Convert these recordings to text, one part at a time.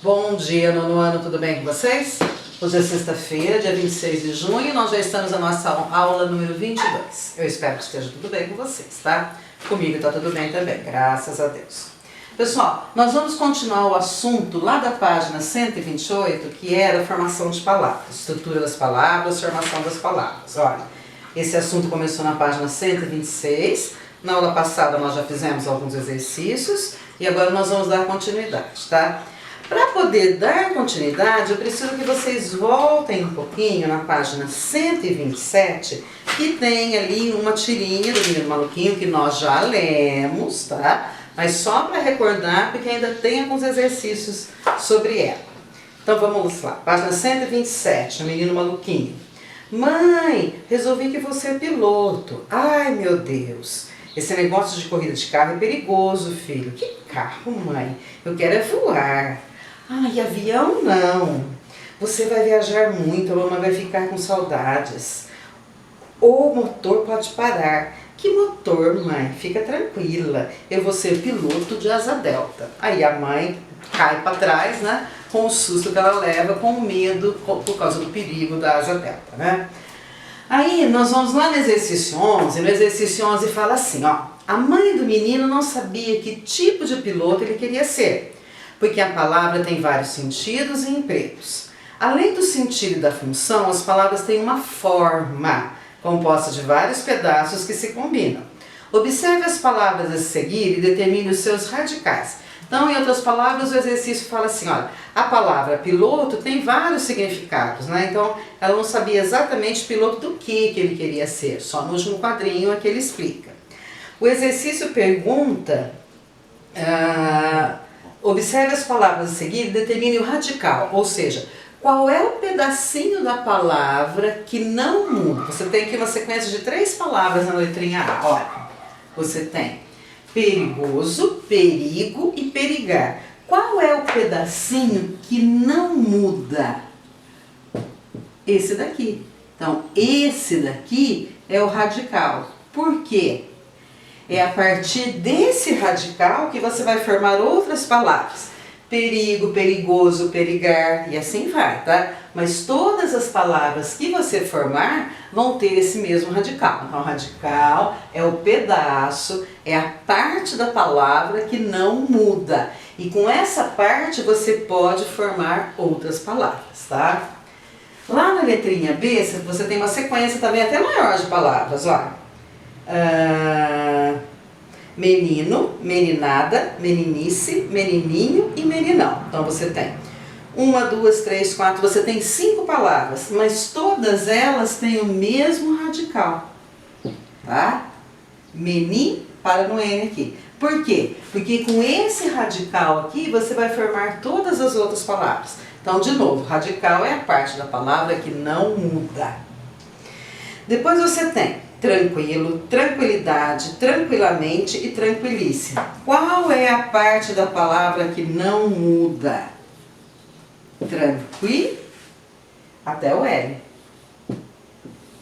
Bom dia, nono ano, tudo bem com vocês? Hoje é sexta-feira, dia 26 de junho, nós já estamos na nossa aula número 22. Eu espero que esteja tudo bem com vocês, tá? Comigo está tudo bem também, graças a Deus. Pessoal, nós vamos continuar o assunto lá da página 128, que era a formação de palavras, estrutura das palavras, formação das palavras. Olha, esse assunto começou na página 126, na aula passada nós já fizemos alguns exercícios e agora nós vamos dar continuidade, tá? Para poder dar continuidade, eu preciso que vocês voltem um pouquinho na página 127, que tem ali uma tirinha do Menino Maluquinho que nós já lemos, tá? Mas só para recordar, porque ainda tem alguns exercícios sobre ela. Então vamos lá, página 127, o Menino Maluquinho. Mãe, resolvi que você é piloto. Ai, meu Deus, esse negócio de corrida de carro é perigoso, filho. Que carro, mãe? Eu quero é voar. Ai, avião não. Você vai viajar muito, a mamãe vai ficar com saudades. O motor pode parar. Que motor, mãe? Fica tranquila. Eu vou ser piloto de asa delta. Aí a mãe cai para trás, né? Com o susto que ela leva, com o medo, por causa do perigo da asa delta, né? Aí nós vamos lá no exercício 11. No exercício 11 fala assim, ó. A mãe do menino não sabia que tipo de piloto ele queria ser, porque a palavra tem vários sentidos e empregos. Além do sentido e da função, as palavras têm uma forma, composta de vários pedaços que se combinam. Observe as palavras a seguir e determine os seus radicais. Então, em outras palavras, o exercício fala assim, olha, a palavra piloto tem vários significados, né? Então, ela não sabia exatamente piloto do que ele queria ser, só no último quadrinho é que ele explica. O exercício pergunta... observe as palavras a seguir e determine o radical, ou seja, qual é o pedacinho da palavra que não muda. Você tem aqui uma sequência de 3 palavras na letrinha A. Olha, você tem perigoso, perigo e perigar. Qual é o pedacinho que não muda? Esse daqui. Então, esse daqui é o radical. Por quê? É a partir desse radical que você vai formar outras palavras. Perigo, perigoso, perigar e assim vai, tá? Mas todas as palavras que você formar vão ter esse mesmo radical. Então, o radical é o pedaço, é a parte da palavra que não muda. E com essa parte você pode formar outras palavras, tá? Lá na letrinha B, você tem uma sequência também até maior de palavras, olha. Menino, meninada, meninice, menininho e meninão. Então você tem 1, 2, 3, 4, você tem 5 palavras, mas todas elas têm o mesmo radical, tá? Meni, para no N aqui. Por quê? Porque com esse radical aqui você vai formar todas as outras palavras. Então, de novo, radical é a parte da palavra que não muda. Depois você tem tranquilo, tranquilidade, tranquilamente e tranquilíssimo. Qual é a parte da palavra que não muda? Tranqui, até o L.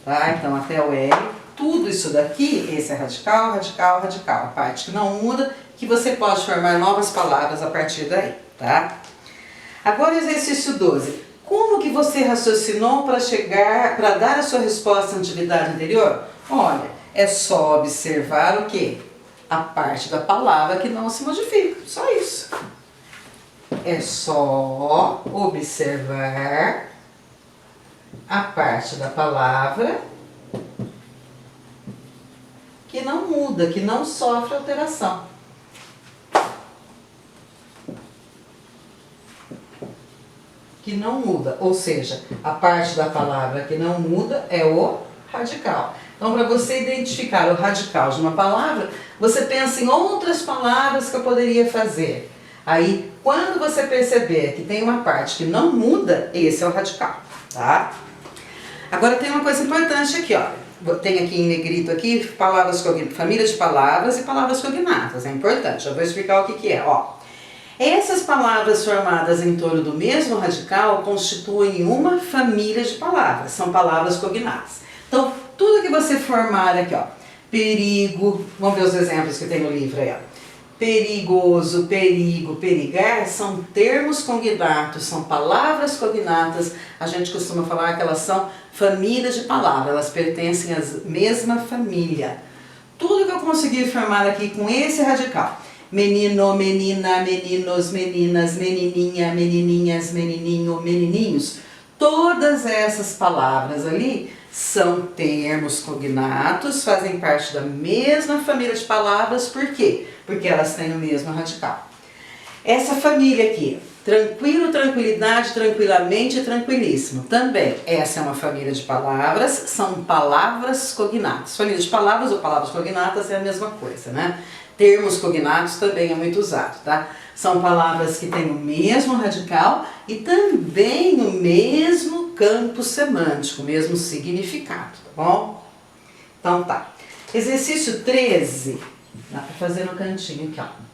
Tá? Então, até o L. Tudo isso daqui, esse é radical, radical, radical. A parte que não muda, que você pode formar novas palavras a partir daí, tá? Agora, exercício 12. Como que você raciocinou para dar a sua resposta à atividade anterior? Olha, é só observar o quê? A parte da palavra que não se modifica, só isso. É só observar a parte da palavra que não muda, que não sofre alteração. Que não muda, ou seja, a parte da palavra que não muda é o radical. Então, para você identificar o radical de uma palavra, você pensa em outras palavras que eu poderia fazer. Aí, quando você perceber que tem uma parte que não muda, esse é o radical, tá? Agora tem uma coisa importante aqui, ó. Tem aqui em negrito aqui, palavras família de palavras e palavras cognatas, é importante. Eu vou explicar o que é, ó. Essas palavras formadas em torno do mesmo radical constituem uma família de palavras, são palavras cognatas. Então, tudo que você formar aqui, ó, perigo, vamos ver os exemplos que tem no livro aí, ó. perigoso, perigo, perigar são termos cognatos, são palavras cognatas. A gente costuma falar que elas são famílias de palavras, elas pertencem à mesma família. Tudo que eu consegui formar aqui com esse radical, menino, menina, meninos, meninas, menininha, menininhas, menininho, menininhos, todas essas palavras ali são termos cognatos, fazem parte da mesma família de palavras. Por quê? Porque elas têm o mesmo radical. Essa família aqui, tranquilo, tranquilidade, tranquilamente, tranquilíssimo, também, essa é uma família de palavras, são palavras cognatas. Família de palavras ou palavras cognatas é a mesma coisa, né? Termos cognatos também é muito usado, tá? São palavras que têm o mesmo radical e também o mesmo campo semântico, o mesmo significado, tá bom? Então tá. Exercício 13, dá pra fazer no cantinho aqui, ó.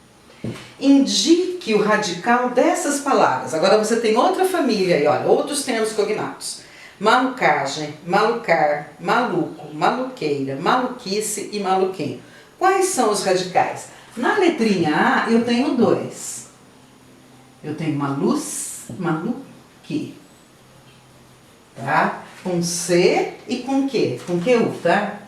Indique o radical dessas palavras. Agora você tem outra família aí, olha, outros termos cognatos. Malucagem, malucar, maluco, maluqueira, maluquice e maluquinho. Quais são os radicais? Na letrinha A eu tenho dois. Eu tenho maluz, maluqui. Tá? Com C e com Q. Com QU, tá?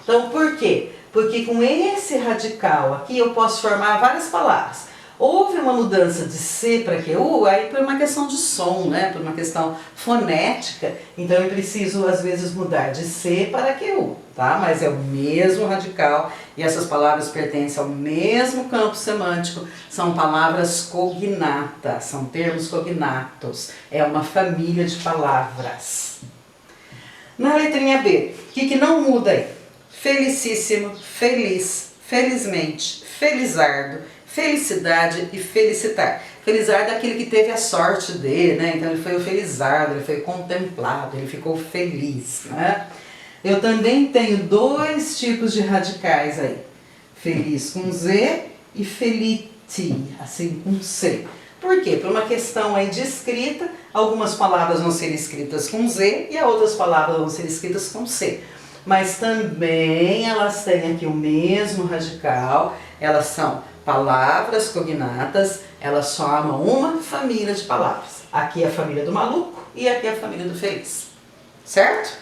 Então por quê? Porque com esse radical aqui eu posso formar várias palavras. Houve uma mudança de C para QU, aí por uma questão de som, né? Por uma questão fonética, então eu preciso às vezes mudar de C para QU, tá? Mas é o mesmo radical e essas palavras pertencem ao mesmo campo semântico, são palavras cognatas, são termos cognatos, é uma família de palavras. Na letrinha B, o que não muda aí? Felicíssimo, feliz, felizmente, felizardo, felicidade e felicitar. Felizardo é aquele que teve a sorte de, né? Então ele foi o felizardo, ele foi contemplado, ele ficou feliz, né? Eu também tenho dois tipos de radicais aí. Feliz com Z e feliti, assim com C. Por quê? Por uma questão aí de escrita, algumas palavras vão ser escritas com Z e outras palavras vão ser escritas com C. Mas também elas têm aqui o mesmo radical, elas são palavras cognatas, elas formam uma família de palavras. Aqui é a família do maluco e aqui é a família do feliz. Certo?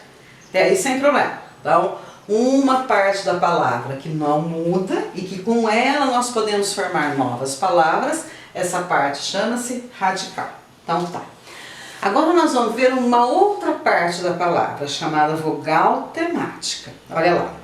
Até aí sem problema. Então, uma parte da palavra que não muda e que com ela nós podemos formar novas palavras, essa parte chama-se radical. Então tá. Agora nós vamos ver uma outra parte da palavra, chamada vogal temática. Olha lá.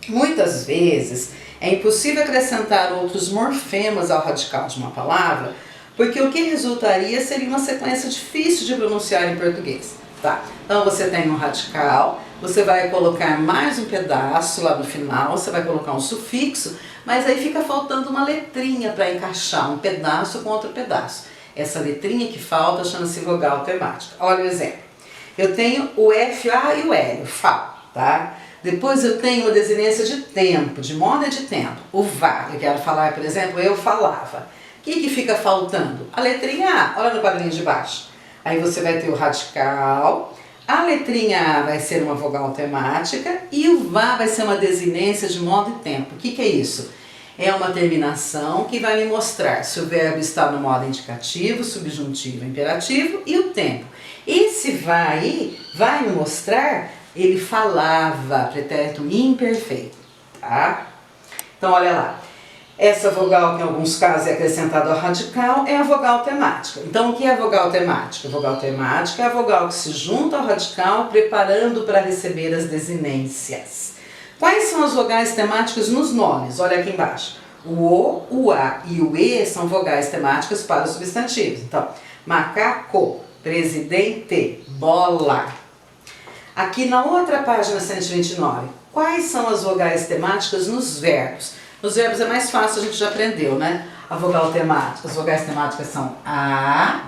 Muitas vezes é impossível acrescentar outros morfemas ao radical de uma palavra, porque o que resultaria seria uma sequência difícil de pronunciar em português. Tá? Então você tem um radical, você vai colocar mais um pedaço lá no final, você vai colocar um sufixo, mas aí fica faltando uma letrinha para encaixar um pedaço com outro pedaço. Essa letrinha que falta chama-se vogal temática. Olha o exemplo. Eu tenho o FA e o L, fal, tá? Depois eu tenho uma desinência de tempo, de moda de tempo. O vá, eu quero falar, por exemplo, eu falava. O que fica faltando? A letrinha A, olha no quadrinho de baixo. Aí você vai ter o radical, a letrinha A vai ser uma vogal temática e o vá vai ser uma desinência de modo e tempo. O que é isso? É uma terminação que vai me mostrar se o verbo está no modo indicativo, subjuntivo, imperativo e o tempo. Esse vai me mostrar, ele falava, pretérito imperfeito, tá? Então olha lá, essa vogal que em alguns casos é acrescentada ao radical é a vogal temática. Então o que é a vogal temática? A vogal temática é a vogal que se junta ao radical preparando para receber as desinências. Quais são as vogais temáticas nos nomes? Olha aqui embaixo. O A e o E são vogais temáticas para os substantivos. Então, macaco, presidente, bola. Aqui na outra página 129, quais são as vogais temáticas nos verbos? Nos verbos é mais fácil, a gente já aprendeu, né? A vogal temática, as vogais temáticas são A,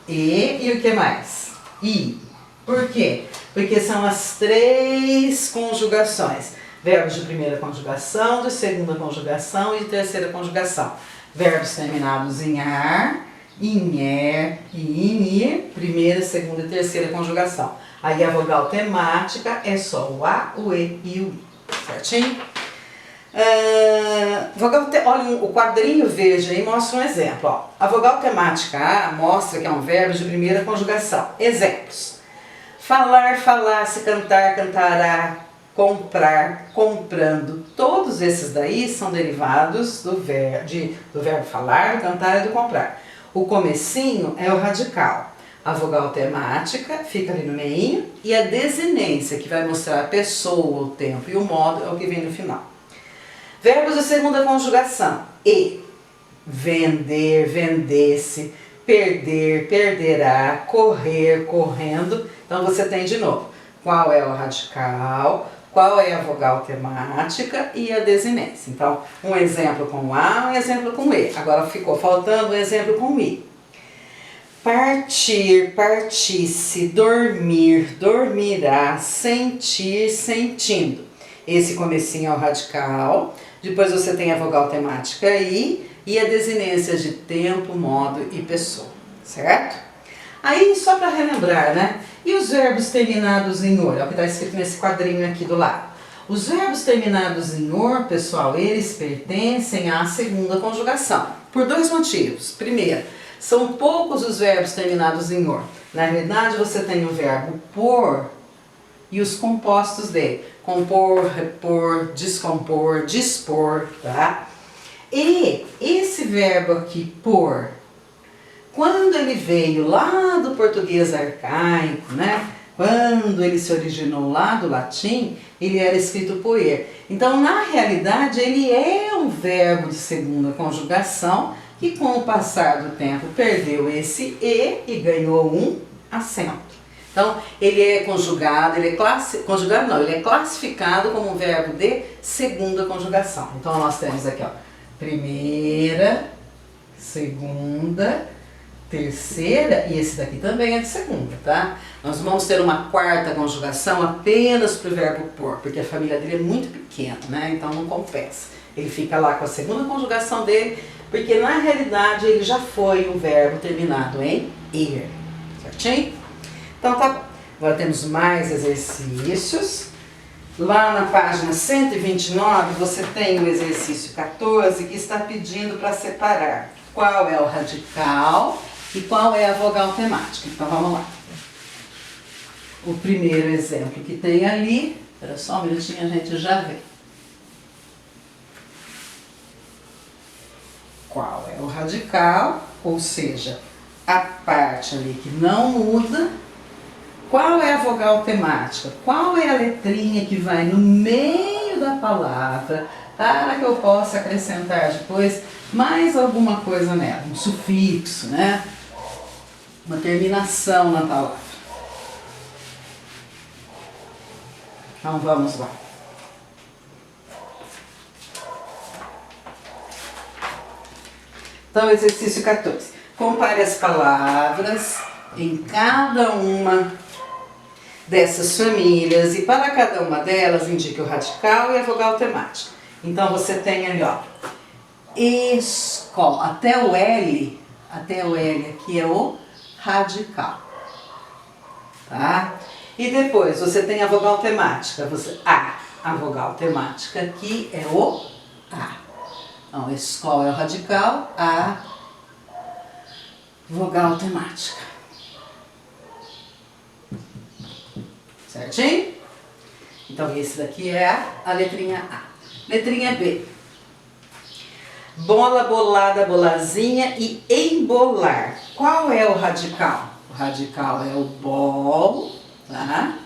E o que mais? I. Por quê? Porque são as três conjugações. Verbos de primeira conjugação, de segunda conjugação e de terceira conjugação. Verbos terminados em ar, em er e em ir, primeira, segunda e terceira conjugação. Aí a vogal temática é só o A, o E e o I. Certinho? Olha, o quadrinho verde aí mostra um exemplo. Ó. A vogal temática A mostra que é um verbo de primeira conjugação. Exemplos. Falar, falasse, cantar, cantará, comprar, comprando. Todos esses daí são derivados do verbo falar, do cantar e do comprar. O comecinho é o radical. A vogal temática fica ali no meio e a desinência, que vai mostrar a pessoa, o tempo e o modo, é o que vem no final. Verbos de segunda conjugação. E, vender, vendesse, perder, perderá, correr, correndo. Então você tem de novo, qual é o radical, qual é a vogal temática e a desinência. Então, um exemplo com A, um exemplo com E. Agora ficou faltando um exemplo com I. Partir, partisse, dormir, dormirá, sentir, sentindo. Esse comecinho é o radical, depois você tem a vogal temática I e a desinência de tempo, modo e pessoa, certo? Aí, só para relembrar, né? E os verbos terminados em or? É o que está escrito nesse quadrinho aqui do lado. Os verbos terminados em or, pessoal, eles pertencem à segunda conjugação, por dois motivos. Primeiro, são poucos os verbos terminados em or. Na realidade, você tem o verbo por e os compostos dele. Compor, repor, descompor, dispor, tá? E esse verbo aqui, por, quando ele veio lá do português arcaico, né? Quando ele se originou lá do latim, ele era escrito poer. Então, na realidade, ele é um verbo de segunda conjugação que, com o passar do tempo, perdeu esse e ganhou um acento. Então, ele é conjugado, ele é classificado como um verbo de segunda conjugação. Então, nós temos aqui, ó, primeira, segunda, terceira, e esse daqui também é de segunda, tá? Nós vamos ter uma quarta conjugação apenas para o verbo por, porque a família dele é muito pequena, né? Então não compensa. Ele fica lá com a segunda conjugação dele, porque na realidade ele já foi um verbo terminado em er, certinho? Então tá bom. Agora temos mais exercícios. Lá na página 129 você tem o exercício 14 que está pedindo para separar qual é o radical e qual é a vogal temática. Então vamos lá. O primeiro exemplo que tem ali, espera só um minutinho, a gente já vê. Qual é o radical, ou seja, a parte ali que não muda. Qual é a vogal temática? Qual é a letrinha que vai no meio da palavra para que eu possa acrescentar depois mais alguma coisa nela? Um sufixo, né? Uma terminação na palavra. Então vamos lá. Então, exercício 14. Compare as palavras em cada uma dessas famílias e para cada uma delas indique o radical e a vogal temática. Então você tem ali, ó, escola, até o L aqui é o radical, tá? E depois você tem a vogal temática, a vogal temática aqui é o A. Então, escola é o radical, a vogal temática. Certinho? Então, esse daqui é a letrinha A. Letrinha B. Bola, bolada, bolazinha e embolar. Qual é o radical? O radical é o bol, tá?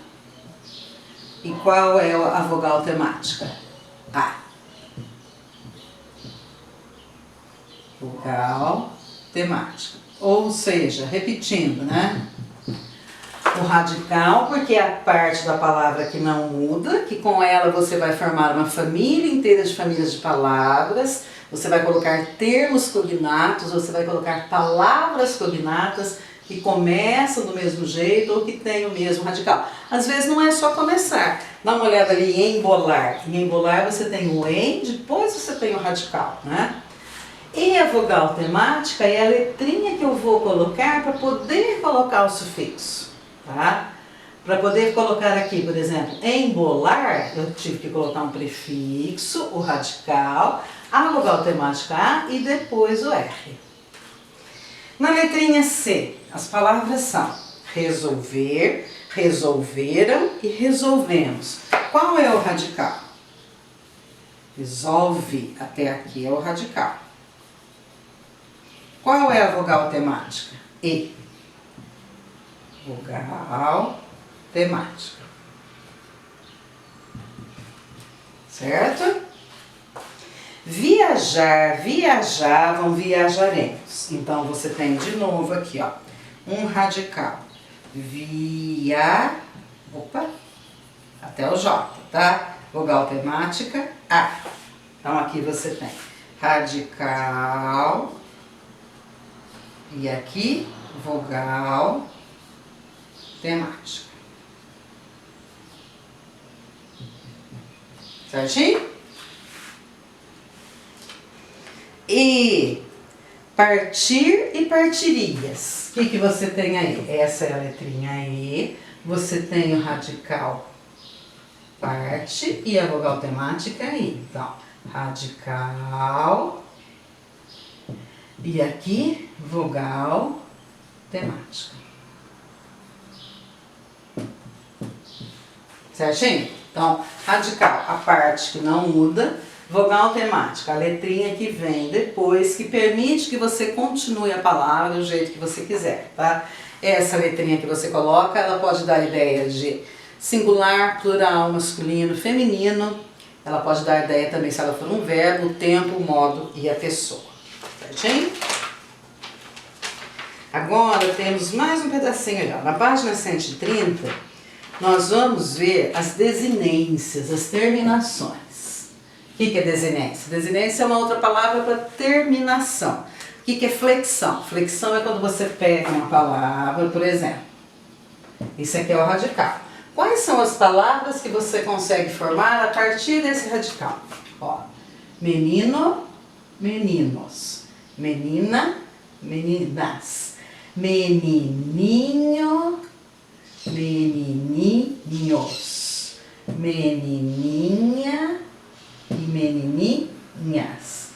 E qual é a vogal temática? A. Vogal temática. Ou seja, repetindo, né? O radical, porque é a parte da palavra que não muda, que com ela você vai formar uma família inteira de famílias de palavras, você vai colocar termos cognatos, você vai colocar palavras cognatas que começam do mesmo jeito ou que têm o mesmo radical. Às vezes não é só começar. Dá uma olhada ali em embolar. Em embolar você tem o em, depois você tem o radical, né? E a vogal temática é a letrinha que eu vou colocar para poder colocar o sufixo. Tá? Para poder colocar aqui, por exemplo, embolar, eu tive que colocar um prefixo, o radical, a vogal temática A e depois o R. Na letrinha C, as palavras são resolver, resolveram e resolvemos. Qual é o radical? Resolve, até aqui é o radical. Qual é a vogal temática? E. Vogal temática. Certo? Viajar, viajavam, viajaremos. Então, você tem de novo aqui, ó, um radical. Opa, até o J, tá? Vogal temática, A. Então, aqui você tem radical e aqui vogal temática. Certinho? E partir e partirias. O que você tem aí? Essa é a letrinha E. Você tem o radical parte e a vogal temática I. Então, radical e aqui vogal temática. Certinho? Então, radical, a parte que não muda. Vogal temática, a letrinha que vem depois, que permite que você continue a palavra do jeito que você quiser, tá? Essa letrinha que você coloca, ela pode dar ideia de singular, plural, masculino, feminino. Ela pode dar ideia também, se ela for um verbo, o tempo, o modo e a pessoa. Certinho? Agora temos mais um pedacinho ali, ó. Na página 130, nós vamos ver as desinências, as terminações. O que é desinência? Desinência é uma outra palavra para terminação. O que é flexão? Flexão é quando você pega uma palavra, por exemplo. Isso aqui é o radical. Quais são as palavras que você consegue formar a partir desse radical? Ó, menino, meninos. Menina, meninas. Menininho, menininhos. Menininha e menininhas.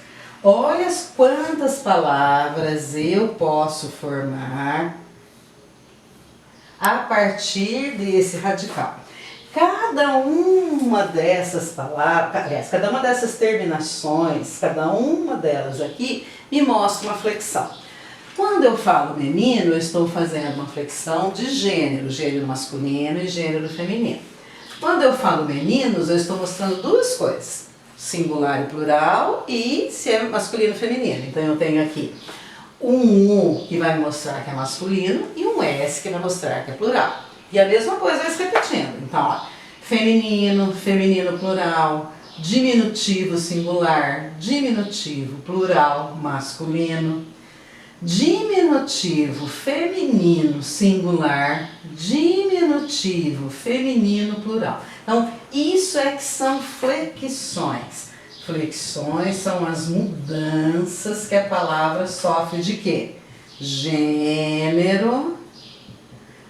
Olha quantas palavras eu posso formar a partir desse radical. Cada uma dessas palavras, aliás, cada uma dessas terminações, cada uma delas aqui me mostra uma flexão. Quando eu falo menino, eu estou fazendo uma flexão de gênero, gênero masculino e gênero feminino. Quando eu falo meninos, eu estou mostrando duas coisas. Singular e plural e se é masculino e feminino. Então eu tenho aqui um U que vai mostrar que é masculino e um S que vai mostrar que é plural. E a mesma coisa vai se repetindo. Então, ó, feminino, feminino plural, diminutivo singular, diminutivo plural masculino, diminutivo feminino singular, diminutivo feminino plural. Então, isso é que são flexões. Flexões são as mudanças que a palavra sofre de quê? Gênero,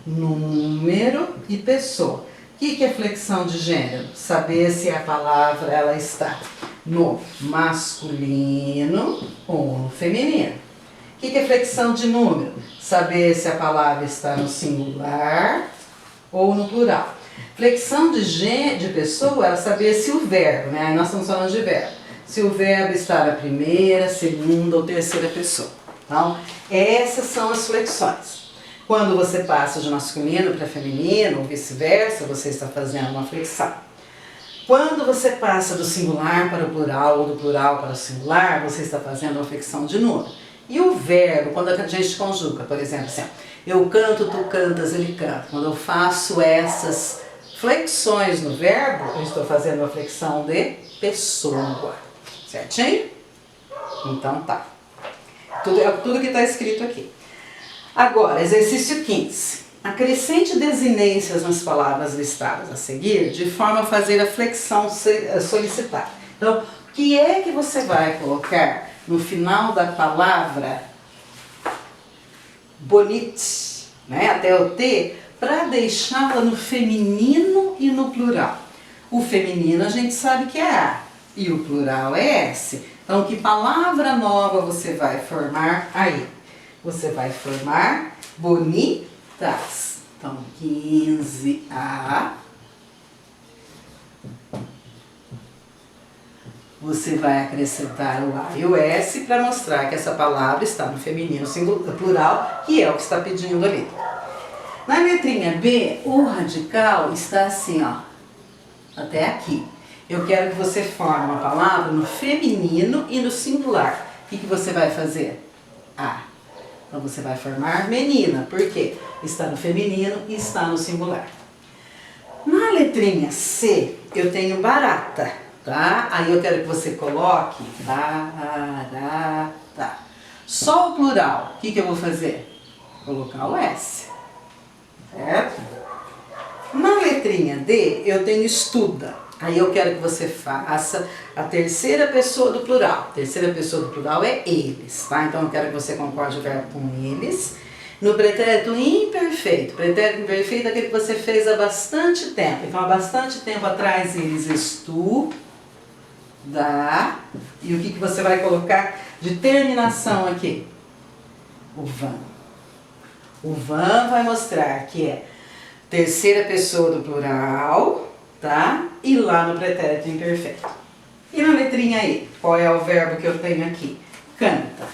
número e pessoa. O que é flexão de gênero? Saber se a palavra ela está no masculino ou no feminino. O que é flexão de número? Saber se a palavra está no singular ou no plural. Flexão de pessoa é saber se o verbo, né? Aí nós estamos falando de verbo. Se o verbo está na primeira, segunda ou terceira pessoa. Então, essas são as flexões. Quando você passa de masculino para feminino ou vice-versa, você está fazendo uma flexão. Quando você passa do singular para o plural ou do plural para o singular, você está fazendo uma flexão de número. E o verbo, quando a gente conjuga, por exemplo, assim, eu canto, tu cantas, ele canta. Quando eu faço essas flexões no verbo, eu estou fazendo uma flexão de pessoa. Certinho? Então tá. Tudo que está escrito aqui. Agora, exercício 15. Acrescente desinências nas palavras listadas a seguir, de forma a fazer a flexão solicitada. Então, o que é que você vai colocar no final da palavra bonite, né, até o T, para deixá-la no feminino e no plural. O feminino a gente sabe que é A e o plural é S. Então, que palavra nova você vai formar aí? Você vai formar bonitas. Então, 15A. Você vai acrescentar o A e o S para mostrar que essa palavra está no feminino plural, que é o que está pedindo ali. Na letrinha B, o radical está assim, ó, até aqui. Eu quero que você forme uma palavra no feminino e no singular. O que você vai fazer? A. Então você vai formar menina, porque está no feminino e está no singular. Na letrinha C, eu tenho barata, tá? Aí eu quero que você coloque barata. Só o plural, o que eu vou fazer? Colocar o S, certo? Na letrinha D, eu tenho estuda. Aí eu quero que você faça a terceira pessoa do plural. A terceira pessoa do plural é eles, tá? Então eu quero que você concorde o verbo com eles. No pretérito imperfeito. Pretérito imperfeito é aquele que você fez há bastante tempo. Então há bastante tempo atrás eles estudam. E o que você vai colocar de terminação aqui? O van. O van vai mostrar que é terceira pessoa do plural, tá? E lá no pretérito imperfeito. E na letrinha E, qual é o verbo que eu tenho aqui? Canta.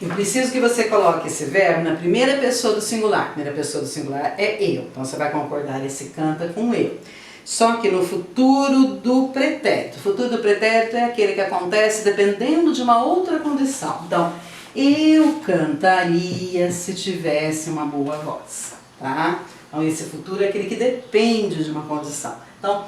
Eu preciso que você coloque esse verbo na primeira pessoa do singular. A primeira pessoa do singular é eu. Então você vai concordar esse canta com eu. Só que no futuro do pretérito. O futuro do pretérito é aquele que acontece dependendo de uma outra condição. Então, eu cantaria se tivesse uma boa voz, tá? Então, esse futuro é aquele que depende de uma condição. Então,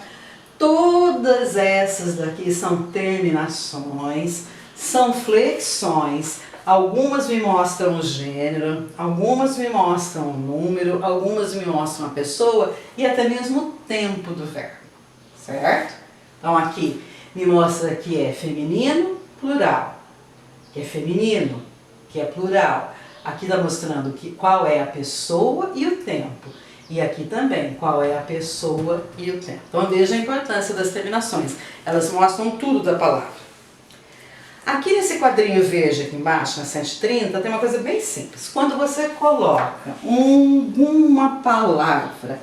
todas essas daqui são terminações, são flexões. Algumas me mostram o gênero, algumas me mostram o número, algumas me mostram a pessoa e até mesmo o tempo do verbo, certo? Então, aqui me mostra que é feminino, plural, que é feminino, que é plural. Aqui está mostrando qual é a pessoa e o tempo. E aqui também, qual é a pessoa e o tempo. Então veja a importância das terminações. Elas mostram tudo da palavra. Aqui nesse quadrinho verde aqui embaixo, na 130, tem uma coisa bem simples. Quando você coloca uma palavra,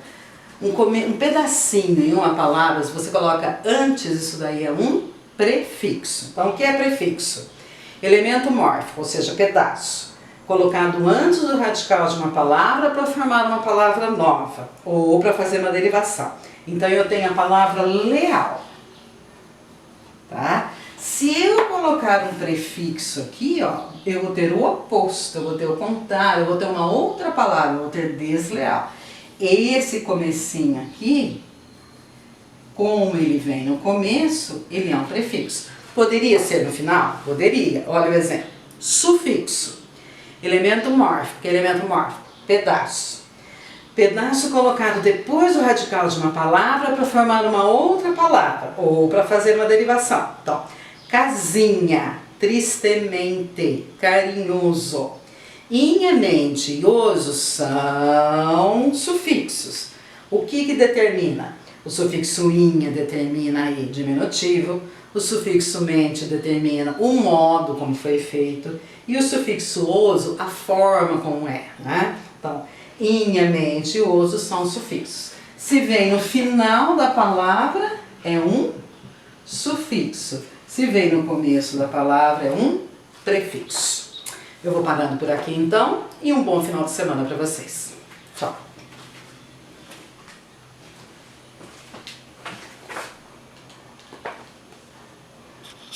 um pedacinho em uma palavra, se você coloca antes, isso daí é um prefixo. Então o que é prefixo? Elemento mórfico, ou seja, pedaço, colocado antes do radical de uma palavra para formar uma palavra nova, ou para fazer uma derivação. Então eu tenho a palavra leal, tá? Se eu colocar um prefixo aqui, ó, eu vou ter o oposto, eu vou ter o contrário, eu vou ter uma outra palavra, eu vou ter desleal. Esse comecinho aqui, como ele vem no começo, ele é um prefixo. Poderia ser no final? Poderia. Olha o exemplo. Sufixo. Elemento mórfico. Que elemento mórfico? Pedaço. Pedaço colocado depois do radical de uma palavra para formar uma outra palavra. Ou para fazer uma derivação. Então, casinha. Tristemente. Carinhoso. Inhamente e oso são sufixos. O que determina? O sufixo inha determina aí diminutivo. O sufixo mente determina o modo como foi feito e o sufixo oso a forma como é, né? Então, inha, mente e oso são sufixos. Se vem no final da palavra, é um sufixo. Se vem no começo da palavra, é um prefixo. Eu vou parando por aqui então e um bom final de semana para vocês. Tchau!